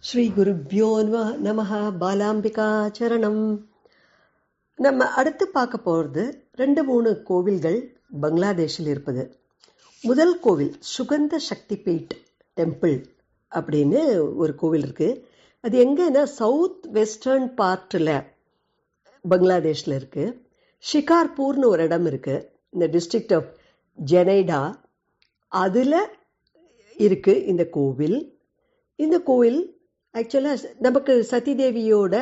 ஸ்ரீ குருப்யோ நமஹ. பாலாம்பிகா சரணம். நம்ம அடுத்து பார்க்க போகிறது 2-3 கோவில்கள் பங்களாதேஷில் இருப்பது. முதல் கோவில் சுகந்த சக்தி பீட் டெம்பிள் அப்படின்னு ஒரு கோவில் இருக்குது. அது எங்கன்னா சவுத் வெஸ்டர்ன் பார்ட்டில் பங்களாதேஷில் இருக்குது. ஷிகார்பூர்னு ஒரு இடம் இருக்குது, இந்த டிஸ்ட்ரிக்ட் ஆஃப் ஜெனைடா. அதில் இருக்குது இந்த கோவில். இந்த கோவில் ஆக்சுவலாக நமக்கு சதி தேவியோட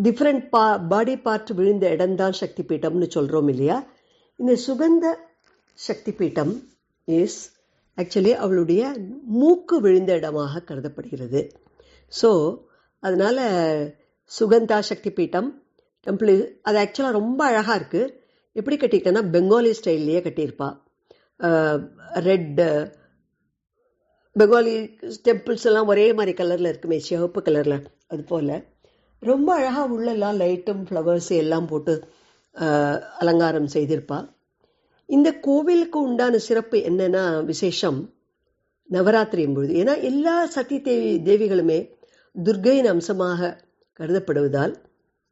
டிஃப்ரெண்ட் பாடி பார்ட் விழுந்த இடம்தான் சக்தி பீட்டம்னு சொல்கிறோம் இல்லையா. இந்த சுகந்த சக்தி பீட்டம் இஸ் ஆக்சுவலி அவளுடைய மூக்கு விழுந்த இடமாக கருதப்படுகிறது. ஸோ அதனால் சுகந்தா சக்தி பீட்டம் டெம்பிள் அது ஆக்சுவலாக ரொம்ப அழகாக இருக்குது. எப்படி கட்டியிருக்கேன்னா பெங்காலி ஸ்டைல்லையே கட்டியிருப்பா. ரெட் பெங்காலி டெம்பிள்ஸ் எல்லாம் ஒரே மாதிரி கலரில் இருக்குமே, சிவப்பு கலரில், அது போல் ரொம்ப அழகாக உள்ளெல்லாம் லைட்டும் ஃப்ளவர்ஸு எல்லாம் போட்டு அலங்காரம் செய்திருப்பா. இந்த கோவிலுக்கு உண்டான சிறப்பு என்னென்னா விசேஷம் நவராத்திரியின் பொழுது. ஏன்னா எல்லா சதி தேவிகளுமே துர்கையின் அம்சமாக கருதப்படுவதால்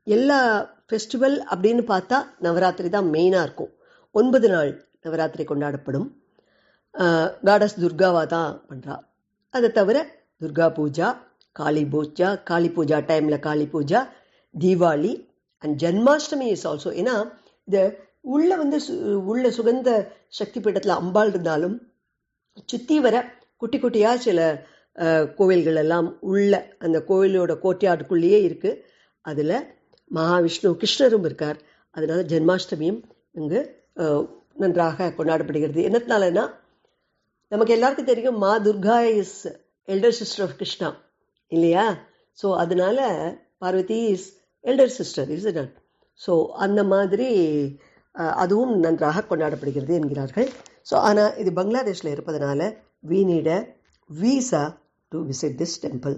எல்லா ஃபெஸ்டிவல் அப்படின்னு பார்த்தா நவராத்திரி தான் மெயினாக இருக்கும். 9 நாள் நவராத்திரி கொண்டாடப்படும். காடஸ் துர்காவாக தான் பண்ணுறா. அதை தவிர துர்கா பூஜா, காளி பூஜா டைமில் Kali puja, Deepavali and Janmashtami is also. ஏன்னா இந்த உள்ள சுகந்த சக்தி பீடத்தில் அம்பாள் இருந்தாலும் சுற்றி வர குட்டி குட்டியாக சில கோவில்கள் எல்லாம் உள்ள அந்த கோவிலோட கோட்டையாடுக்குள்ளேயே இருக்குது. அதில் மகாவிஷ்ணு கிருஷ்ணரும் இருக்கார். அதனால ஜன்மாஷ்டமியும் இங்கு நன்றாக கொண்டாடப்படுகிறது. என்னத்தினாலனா நமக்கு எல்லாருக்கும் தெரியும் Maa Durga is elder sister of Krishna இல்லையா. ஸோ அதனால Parvati is elder sister, is it? So அந்த மாதிரி அதுவும் நன்றாக கொண்டாடப்படுகிறது என்கிறார்கள். ஸோ ஆனால் இது பங்களாதேஷில் இருப்பதனால we need a visa to visit this temple.